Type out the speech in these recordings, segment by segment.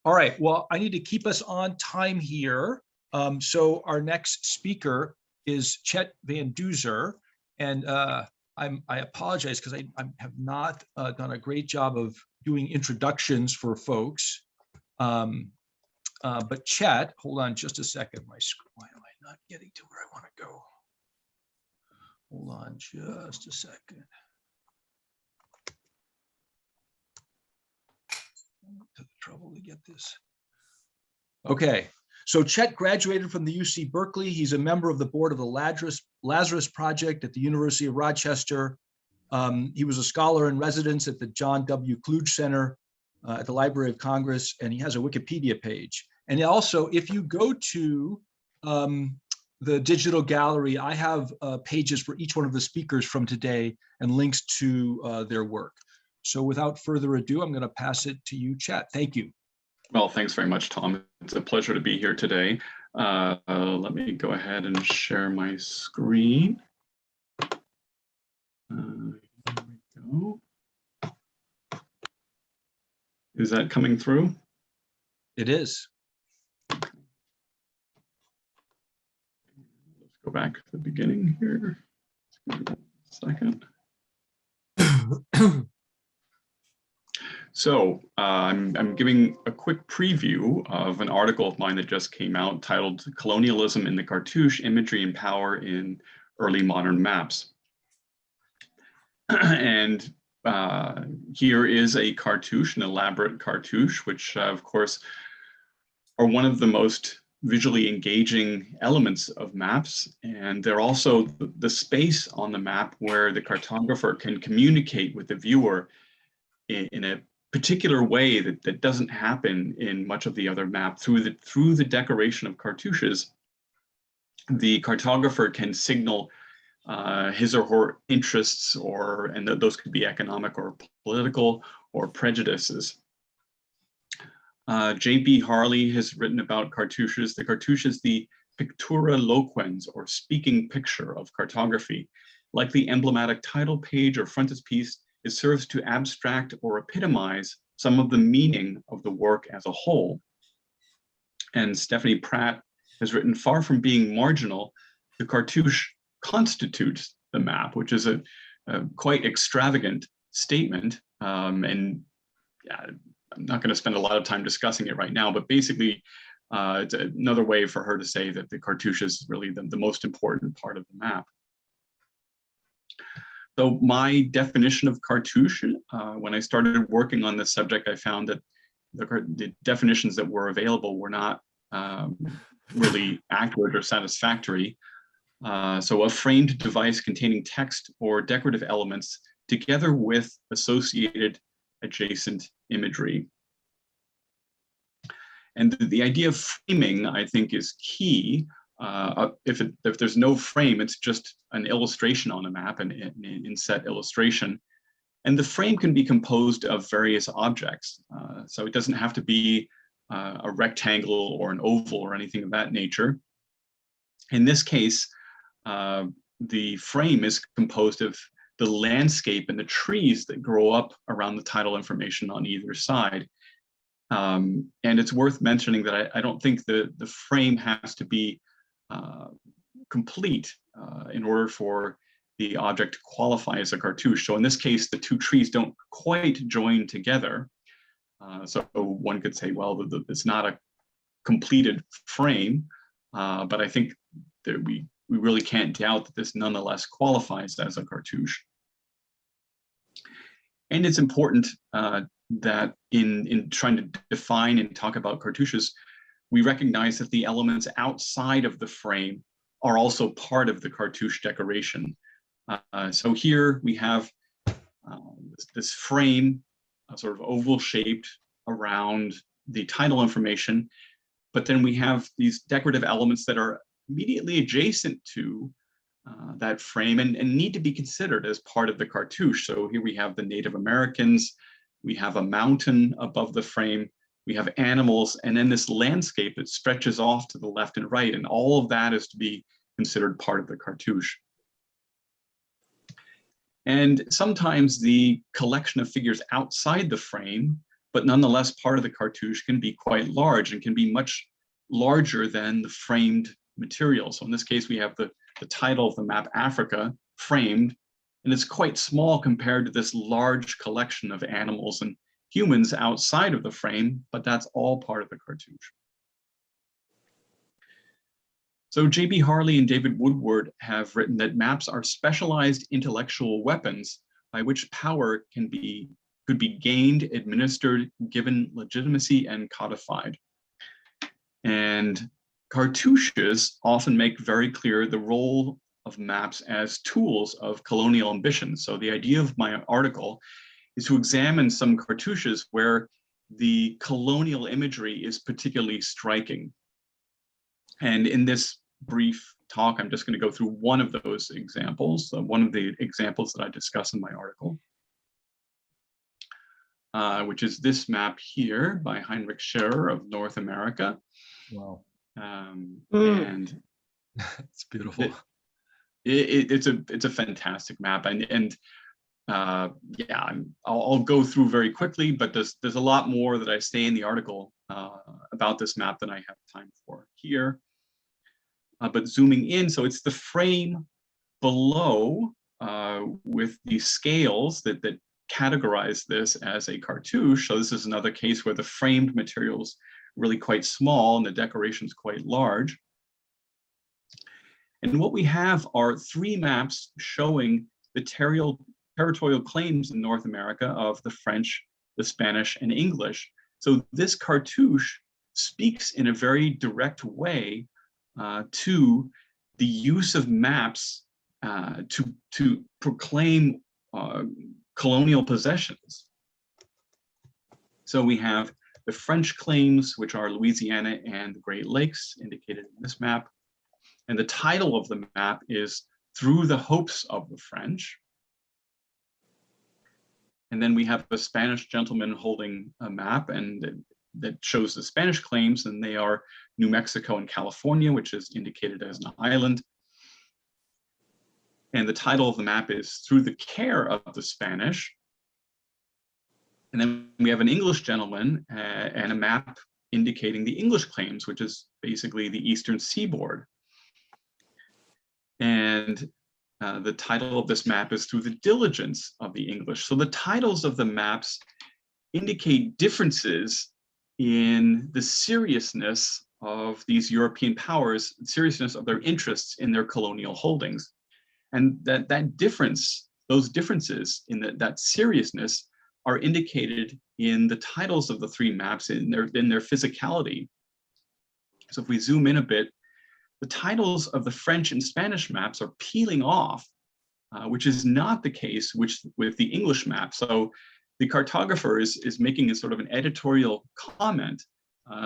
All right, well, I need to keep us on time here. So our next speaker is Chet Vanduzer, and I apologize because I have not done a great job of doing introductions for folks. But Chet, hold on just a second. Why am I not getting to where I want to go? Hold on just a second. To the trouble to get this. Okay, so Chet graduated from the UC Berkeley. He's a member of the board of the Lazarus Project at the University of Rochester. He was a scholar in residence at the John W. Kluge Center at the Library of Congress, and he has a Wikipedia page. And also, if you go to the digital gallery, I have pages for each one of the speakers from today and links to their work. So without further ado, I'm going to pass it to you, Chet. Thank you. Well, thanks very much, Tom. It's a pleasure to be here today. Let me go ahead and share my screen. Here we go. Is that coming through? It is. Okay. Let's go back to the beginning here. Second. So I'm giving a quick preview of an article of mine that just came out titled Colonialism in the Cartouche, Imagery and Power in Early Modern Maps. And here is a cartouche, an elaborate cartouche, which of course are one of the most visually engaging elements of maps. And they're also the space on the map where the cartographer can communicate with the viewer in a particular way that doesn't happen in much of the other map. Through the decoration of cartouches, the cartographer can signal his or her interests, and those could be economic or political or prejudices. J.B. Harley has written about cartouches. The cartouche is the pictura loquens, or speaking picture of cartography. Like the emblematic title page or frontispiece, it serves to abstract or epitomize some of the meaning of the work as a whole. And Stephanie Pratt has written, far from being marginal, the cartouche constitutes the map, which is a quite extravagant statement. And yeah, I'm not going to spend a lot of time discussing it right now, but basically it's another way for her to say that the cartouche is really the most important part of the map. So my definition of cartouche, when I started working on this subject, I found that the definitions that were available were not really accurate or satisfactory. So a framed device containing text or decorative elements together with associated adjacent imagery. And the idea of framing, I think, is key. If there's no frame, it's just an illustration on a map, an inset illustration. And the frame can be composed of various objects. So it doesn't have to be a rectangle or an oval or anything of that nature. In this case, the frame is composed of the landscape and the trees that grow up around the title information on either side. And it's worth mentioning that I don't think the frame has to be complete in order for the object to qualify as a cartouche. So in this case, the two trees don't quite join together. So one could say, well, it's not a completed frame, but I think that we really can't doubt that this nonetheless qualifies as a cartouche. And it's important that in trying to define and talk about cartouches, we recognize that the elements outside of the frame are also part of the cartouche decoration. So here we have this frame, sort of oval shaped around the title information, but then we have these decorative elements that are immediately adjacent to that frame and need to be considered as part of the cartouche. So here we have the Native Americans, we have a mountain above the frame, we have animals, and then this landscape that stretches off to the left and right, and all of that is to be considered part of the cartouche. And sometimes the collection of figures outside the frame, but nonetheless, part of the cartouche can be quite large and can be much larger than the framed material. So in this case, we have the title of the map, Africa, framed, and it's quite small compared to this large collection of animals and humans outside of the frame, but that's all part of the cartouche. So J.B. Harley and David Woodward have written that maps are specialized intellectual weapons by which power could be gained, administered, given legitimacy, and codified. And cartouches often make very clear the role of maps as tools of colonial ambition. So the idea of my article is to examine some cartouches where the colonial imagery is particularly striking. And in this brief talk, I'm just going to go through one of those examples, one of the examples that I discuss in my article, which is this map here by Heinrich Scherer of North America. Wow. And it's beautiful. It's a fantastic map, and yeah, I'll go through very quickly, but there's a lot more that I say in the article about this map than I have time for here. But zooming in, so it's the frame below with the scales that categorize this as a cartouche. So this is another case where the framed material's really quite small and the decoration's quite large. And what we have are 3 maps showing the territorial claims in North America of the French, the Spanish, and English. So this cartouche speaks in a very direct way to the use of maps to proclaim colonial possessions. So we have the French claims, which are Louisiana and the Great Lakes, indicated in this map. And the title of the map is Through the Hopes of the French. And then we have a Spanish gentleman holding a map and that shows the Spanish claims, and they are New Mexico and California, which is indicated as an island. And the title of the map is Through the Care of the Spanish. And then we have an English gentleman and a map indicating the English claims, which is basically the eastern seaboard. And the title of this map is Through the Diligence of the English. So the titles of the maps indicate differences in the seriousness of these European powers, seriousness of their interests in their colonial holdings. And that difference, those differences in that seriousness are indicated in the titles of the 3 maps in their physicality. So if we zoom in a bit, the titles of the French and Spanish maps are peeling off, which is not the case with the English map. So the cartographer is making a sort of an editorial comment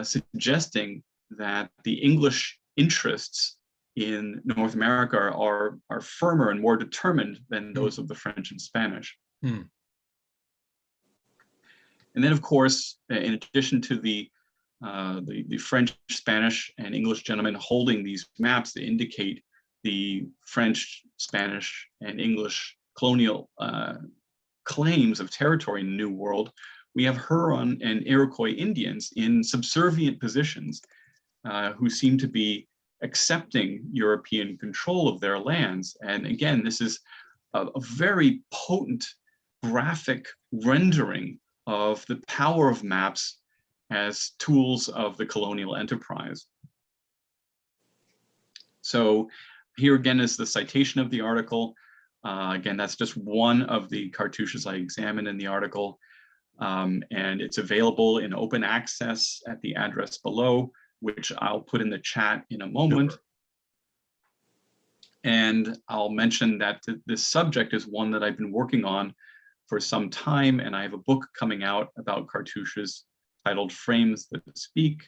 suggesting that the English interests in North America are firmer and more determined than those of the French and Spanish. And then, of course, in addition to the French, Spanish, and English gentlemen holding these maps that indicate the French, Spanish, and English colonial claims of territory in the New World, we have Huron and Iroquois Indians in subservient positions who seem to be accepting European control of their lands. And again, this is a very potent graphic rendering of the power of maps as tools of the colonial enterprise. So here again is the citation of the article. Again, that's just one of the cartouches I examined in the article. And it's available in open access at the address below, which I'll put in the chat in a moment. Sure. And I'll mention that this subject is one that I've been working on for some time, and I have a book coming out about cartouches titled Frames That Speak,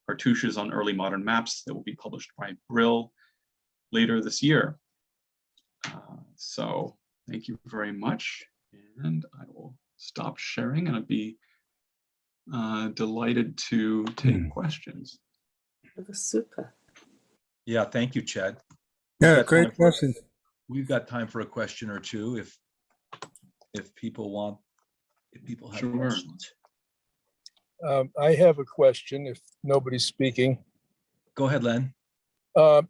Cartouches on Early Modern Maps, that will be published by Brill later this year. So thank you very much, and I will stop sharing, and I'd be delighted to take questions. That was super. Yeah, thank you, Chet. Yeah, great question. We've got time for a question or two if people have questions. I have a question if nobody's speaking. Go ahead, Len. Uh,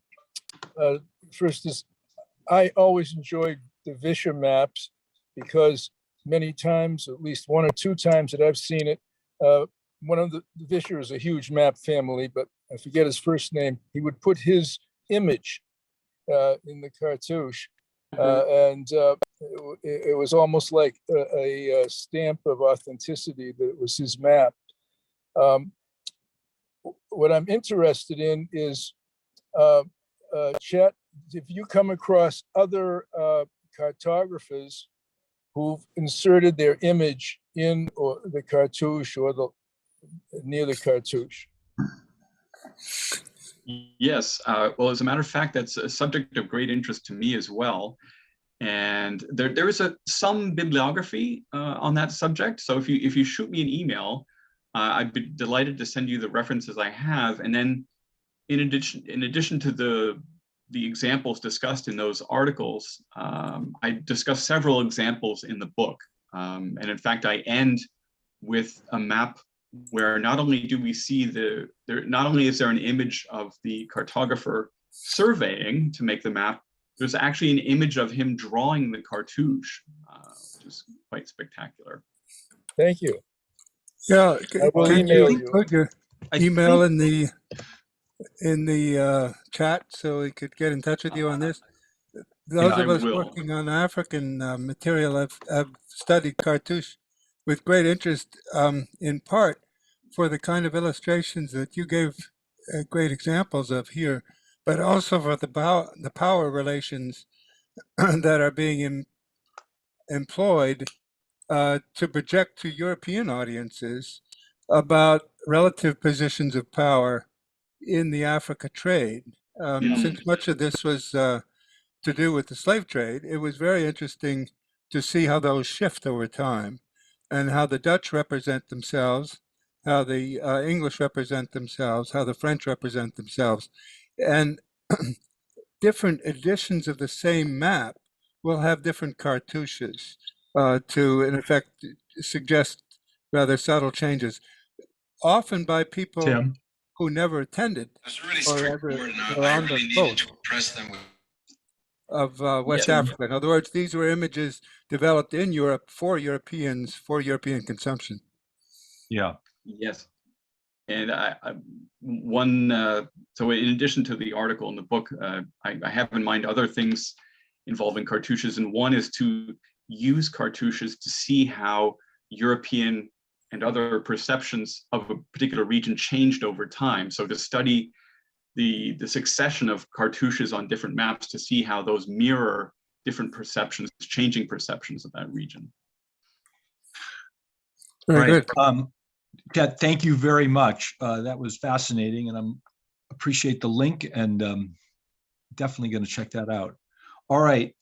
First is, I always enjoyed the Vischer maps because many times, at least one or two times that I've seen it, one of the Vischer is a huge map family, but I forget his first name. He would put his image in the cartouche, and it was almost like a stamp of authenticity that it was his map. What I'm interested in is, Chet, if you come across other cartographers who've inserted their image in or the cartouche or near the cartouche. Yes, well, as a matter of fact, that's a subject of great interest to me as well. And there is some bibliography on that subject. So if you shoot me an email, I'd be delighted to send you the references I have. And then in addition to the examples discussed in those articles, I discuss several examples in the book. And in fact, I end with a map where not only do we see not only is there an image of the cartographer surveying to make the map, there's actually an image of him drawing the cartouche, which is quite spectacular. Thank you. I will I email think- you. Include your I email think- in the chat so we could get in touch with you on this. Those I of us will. working on African material have studied Cartouche with great interest, in part for the kind of illustrations that you gave great examples of here, but also for the power relations that are being employed to project to European audiences about relative positions of power in the Africa trade. Since much of this was to do with the slave trade, it was very interesting to see how those shift over time and how the Dutch represent themselves, how the English represent themselves, how the French represent themselves. And different editions of the same map will have different cartouches to, in effect, suggest rather subtle changes, often by people Tim. who never attended Really or strict ever board, and were I on the really needed boat to impress them with. of West Yeah. Africa. In other words, these were images developed in Europe for Europeans, for European consumption. Yeah. Yes. And so in addition to the article in the book, I have in mind other things involving cartouches. And one is to use cartouches to see how European and other perceptions of a particular region changed over time. So to study the succession of cartouches on different maps to see how those mirror different perceptions, changing perceptions of that region. Very Right. good. Chet, thank you very much. That was fascinating, and I appreciate the link, and definitely going to check that out. All right.